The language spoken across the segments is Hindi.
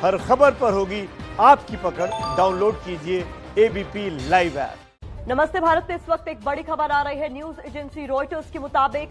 हर खबर पर होगी आपकी पकड़। डाउनलोड कीजिए एबीपी लाइव ऐप। नमस्ते भारत में इस वक्त एक बड़ी खबर आ रही है। न्यूज एजेंसी रॉयटर्स के मुताबिक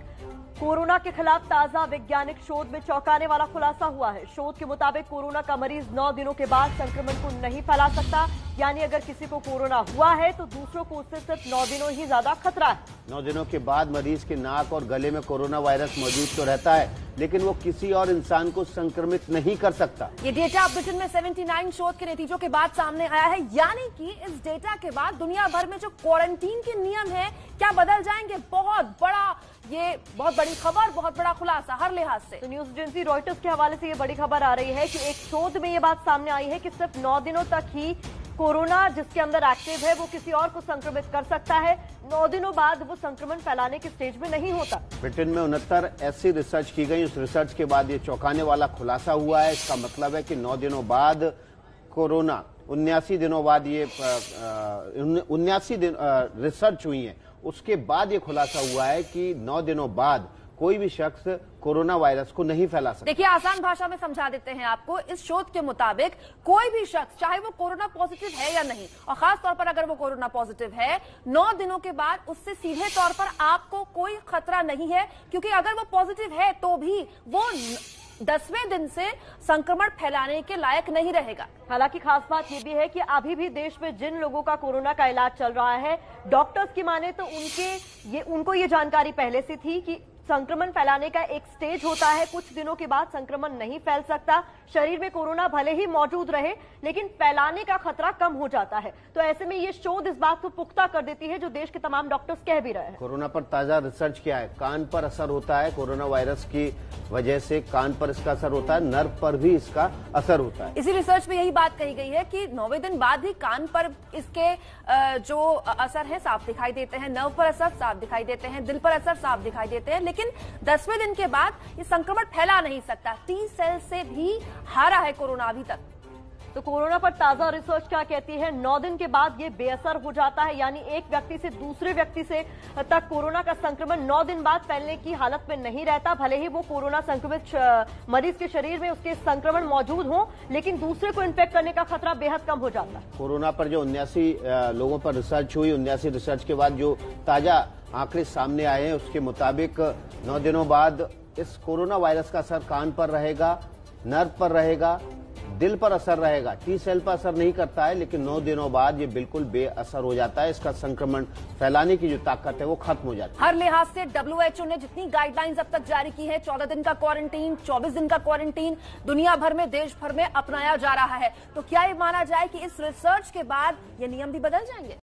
कोरोना के खिलाफ ताजा वैज्ञानिक शोध में चौंकाने वाला खुलासा हुआ है। शोध के मुताबिक कोरोना का मरीज 9 दिनों के बाद संक्रमण को नहीं फैला सकता, यानी अगर किसी को कोरोना हुआ है तो दूसरों को उससे सिर्फ 9 दिनों ही ज्यादा खतरा है। 9 दिनों के बाद मरीज के नाक और गले में कोरोना वायरस मौजूद तो रहता है, लेकिन वो किसी और इंसान को संक्रमित नहीं कर सकता। ये डेटा अब ब्रिटेन में 79 शोध के नतीजों के बाद सामने आया है, यानी कि इस डेटा के बाद दुनिया भर में जो क्वारंटीन के नियम है क्या बदल जाएंगे। बहुत बड़ी खबर, बहुत बड़ा खुलासा हर लिहाज से। तो न्यूज एजेंसी रॉयटर्स के हवाले से ये बड़ी खबर आ रही है कि एक शोध में ये बात सामने आई है कि सिर्फ 9 दिनों तक ही कोरोना जिसके अंदर एक्टिव है वो किसी और को संक्रमित कर सकता है। 9 दिनों बाद वो संक्रमण फैलाने के स्टेज में नहीं होता। ब्रिटेन में 69 ऐसी रिसर्च की गई। उस रिसर्च के बाद ये चौंकाने वाला खुलासा हुआ है। इसका मतलब है कि 9 दिनों बाद कोरोना 79 दिनों बाद ये 79 दिन रिसर्च हुई है। उसके बाद ये खुलासा हुआ है कि 9 दिनों बाद कोई भी शख्स कोरोना वायरस को नहीं फैला सकता। देखिए, आसान भाषा में समझा देते हैं आपको। इस शोध के मुताबिक कोई भी शख्स, चाहे वो कोरोना पॉजिटिव है या नहीं, और खास तौर पर अगर वो कोरोना पॉजिटिव है, 9 दिनों के बाद उससे सीधे तौर पर आपको कोई खतरा नहीं है, क्योंकि अगर वो पॉजिटिव है तो भी वो 10वें दिन से संक्रमण फैलाने के लायक नहीं रहेगा। हालांकि खास बात यह भी है कि अभी भी देश में जिन लोगों का कोरोना का इलाज चल रहा है, डॉक्टर्स की माने तो उनको ये जानकारी पहले से थी कि संक्रमण फैलाने का एक स्टेज होता है, कुछ दिनों के बाद संक्रमण नहीं फैल सकता। शरीर में कोरोना भले ही मौजूद रहे लेकिन फैलाने का खतरा कम हो जाता है। तो ऐसे में ये शोध इस बात को पुख्ता कर देती है जो देश के तमाम डॉक्टर्स कह भी रहे हैं। कोरोना पर ताजा रिसर्च क्या है? कान पर असर होता है। कोरोना वायरस की वजह से कान पर इसका असर होता है, नर्व पर भी इसका असर होता है। इसी रिसर्च में यही बात कही गई है कि 9वें दिन बाद ही कान पर इसके जो असर है साफ दिखाई देते हैं, नर्व पर असर साफ दिखाई देते हैं, दिल पर असर साफ दिखाई देते हैं, लेकिन 10वें दिन के बाद ये संक्रमण फैला नहीं सकता। टी सेल से भी हारा है कोरोना अभी तक। तो कोरोना पर ताजा रिसर्च क्या कहती है? 9 दिन के बाद ये बेअसर हो जाता है, यानी एक व्यक्ति से दूसरे व्यक्ति से तक कोरोना का संक्रमण 9 दिन बाद फैलने की हालत में नहीं रहता। भले ही वो कोरोना संक्रमित मरीज के शरीर में उसके संक्रमण मौजूद हो, लेकिन दूसरे को इन्फेक्ट करने का खतरा बेहद कम हो जाता है। कोरोना पर जो 79 लोगों पर रिसर्च हुई, 79 रिसर्च के बाद जो ताजा आंकड़े सामने आए हैं उसके मुताबिक 9 दिनों बाद इस कोरोना वायरस का असर कान पर रहेगा, नर्व पर रहेगा, दिल पर असर रहेगा। टी सेल पर असर नहीं करता है, लेकिन 9 दिनों बाद ये बिल्कुल बेअसर हो जाता है। इसका संक्रमण फैलाने की जो ताकत है वो खत्म हो जाती है। हर लिहाज से WHO ने जितनी गाइडलाइंस अब तक जारी की है, 14 दिन का क्वारंटीन, 24 दिन का क्वारंटीन, दुनिया भर में, देश भर में अपनाया जा रहा है। तो क्या ये माना जाए कि इस रिसर्च के बाद ये नियम भी बदल जाएंगे?